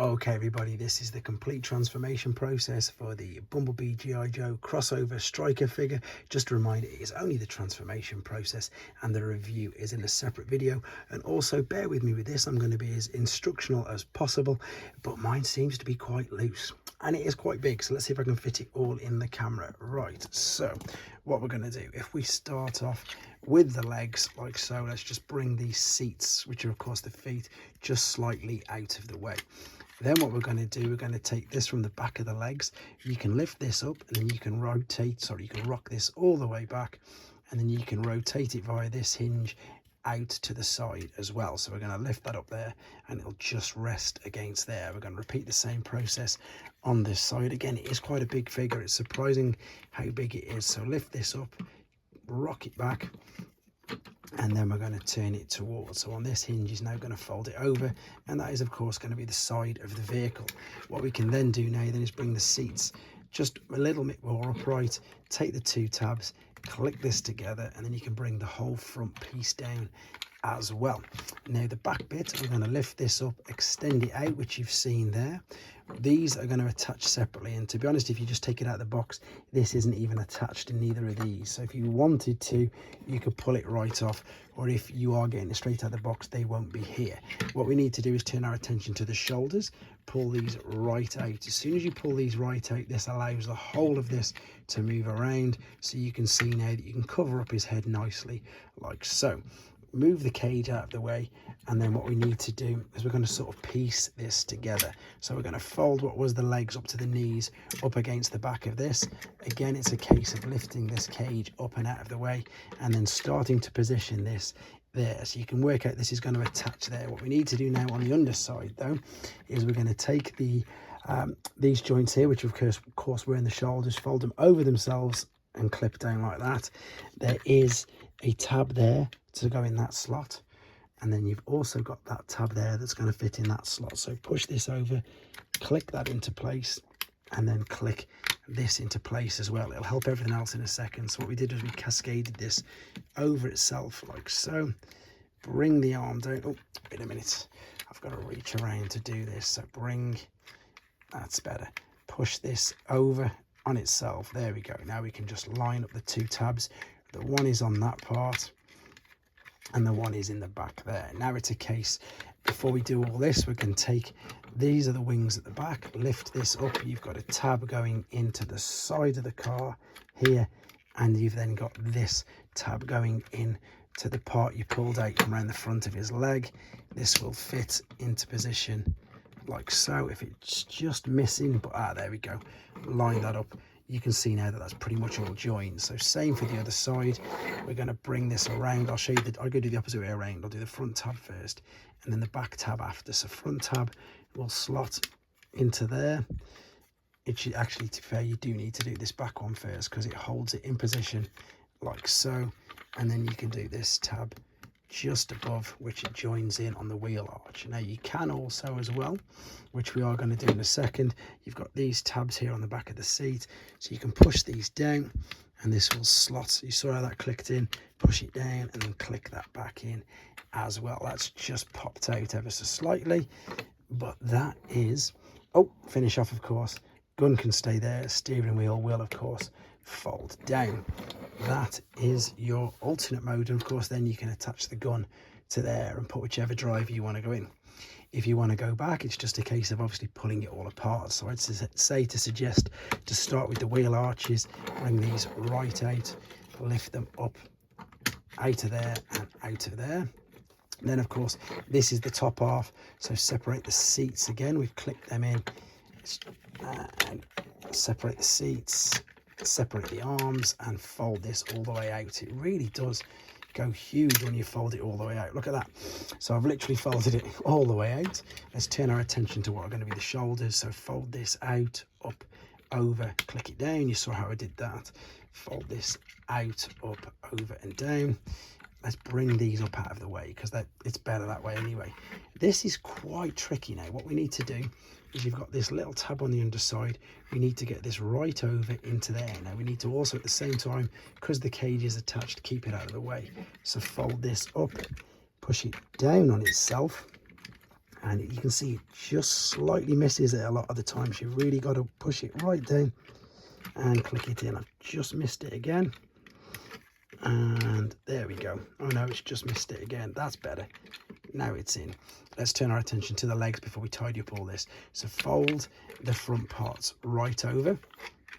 Okay everybody, this is the complete transformation process for the Bumblebee G.I. Joe crossover striker figure. Just a reminder, it is only the transformation process and the review is in a separate video. And also bear with me with this, I'm going to be as instructional as possible, but mine seems to be quite loose and it is quite big, so let's see if I can fit it all in the camera. Right, so what we're going to do, if we start off with the legs like so, let's just bring these seats, which are of course the feet, just slightly out of the way. Then what we're going to do, we're going to take this from the back of the legs. You can lift this up and then you can you can rock this all the way back, and then you can rotate it via this hinge out to the side as well. So we're going to lift that up there and it'll just rest against there. We're going to repeat the same process on this side. Again, it is quite a big figure. It's surprising how big it is. So lift this up, rock it back, and then we're going to turn it towards. So on this hinge is now going to fold it over, and that is of course going to be the side of the vehicle. What we can then do now then is bring the seats just a little bit more upright, take the two tabs, click this together, and then you can bring the whole front piece down as well. Now the back bit, we're going to lift this up, extend it out, which you've seen there. These are going to attach separately, and to be honest, if you just take it out of the box, this isn't even attached in neither of these. So if you wanted to, you could pull it right off, or if you are getting it straight out of the box, they won't be here. What we need to do is turn our attention to the shoulders, pull these right out. As soon as you pull these right out, this allows the whole of this to move around, so you can see now that you can cover up his head nicely like so. Move the cage out of the way, and then what we need to do is we're going to sort of piece this together. So we're going to fold what was the legs up to the knees up against the back of this. Again, it's a case of lifting this cage up and out of the way and then starting to position this there, so you can work out this is going to attach there. What we need to do now on the underside though is we're going to take the these joints here, which of course were in the shoulders, fold them over themselves and clip down like that. There is a tab there to go in that slot, and then you've also got that tab there that's going to fit in that slot. So push this over, click that into place, and then click this into place as well. It'll help everything else in a second. So what we did was we cascaded this over itself like so. Bring the arm down. Oh, wait a minute, I've got to reach around to do this. So bring, that's better, push this over on itself. There we go. Now we can just line up the two tabs. The one is on that part and the one is in the back there. Now it's a case, before we do all this, we can take, these are the wings at the back, lift this up. You've got a tab going into the side of the car here, and you've then got this tab going in to the part you pulled out from around the front of his leg. This will fit into position like so. If it's just missing, but there we go, line that up. You can see now that that's pretty much all joined. So same for the other side. We're going to bring this around. I'll show you I'll go do the opposite way around. I'll do the front tab first and then the back tab after. So front tab will slot into there. It should actually, to be fair, you do need to do this back one first because it holds it in position like so, and then you can do this tab just above, which it joins in on the wheel arch. Now you can also as well, which we are going to do in a second, you've got these tabs here on the back of the seat, so you can push these down and this will slot. You saw how that clicked in, push it down and then click that back in as well. That's just popped out ever so slightly, but that is, oh, finish off of course, gun can stay there, steering wheel will of course fold down. That is your alternate mode, and of course then you can attach the gun to there and put whichever driver you want to go in. If you want to go back, it's just a case of obviously pulling it all apart. So I'd suggest to start with the wheel arches, bring these right out, lift them up out of there and out of there. And then of course this is the top half, so separate the seats again. We've clicked them in and separate the seats, separate the arms and fold this all the way out. It really does go huge when you fold it all the way out. Look at that. So I've literally folded it all the way out. Let's turn our attention to what are going to be the shoulders. So fold this out, up, over, click it down. You saw how I did that. Fold this out, up, over and down. Let's bring these up out of the way because it's better that way anyway. This is quite tricky now. What we need to do is, you've got this little tab on the underside, we need to get this right over into there. Now we need to also at the same time, because the cage is attached, keep it out of the way. So fold this up, push it down on itself, and you can see it just slightly misses it a lot of the times. You really got to push it right down and click it in. I've just missed it again, and there we go. Oh no, it's just missed it again. That's better. Now it's in. Let's turn our attention to the legs before we tidy up all this. So fold the front parts right over.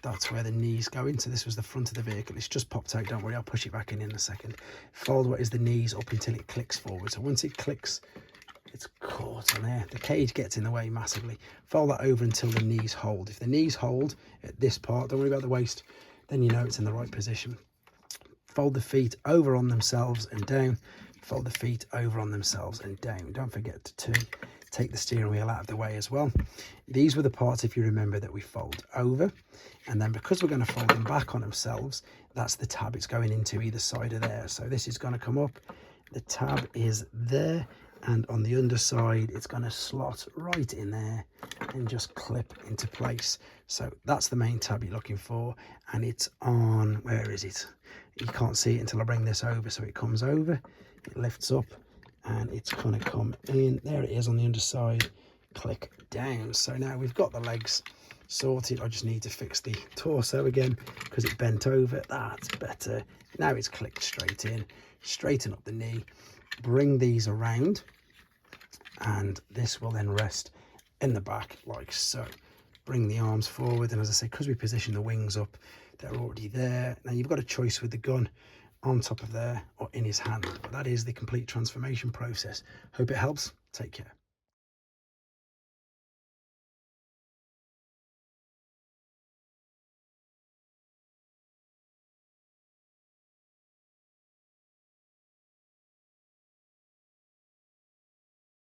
That's where the knees go in. So this was the front of the vehicle. It's just popped out. Don't worry, I'll push it back in a second. Fold what is the knees up until it clicks forward. So once it clicks, it's caught on there. The cage gets in the way massively. Fold that over until the knees hold. If the knees hold at this part, don't worry about the waist, then you know it's in the right position. Fold the feet over on themselves and down. Fold the feet over on themselves and down. Don't forget to take the steering wheel out of the way as well. These were the parts, if you remember, that we fold over, and then because we're going to fold them back on themselves, that's the tab it's going into either side of there. So this is going to come up, the tab is there, and on the underside it's going to slot right in there and just clip into place. So that's the main tab you're looking for, and it's on, where is it? You can't see it until I bring this over. So it comes over, it lifts up, and it's going to come in. There it is on the underside. Click down. So now we've got the legs sorted. I just need to fix the torso again because it bent over. That's better. Now it's clicked straight in. Straighten up the knee, bring these around, and this will then rest in the back like so. Bring the arms forward, and as I say, because we position the wings up, they're already there. Now you've got a choice with the gun on top of there or in his hand, but that is the complete transformation process. Hope it helps. Take care.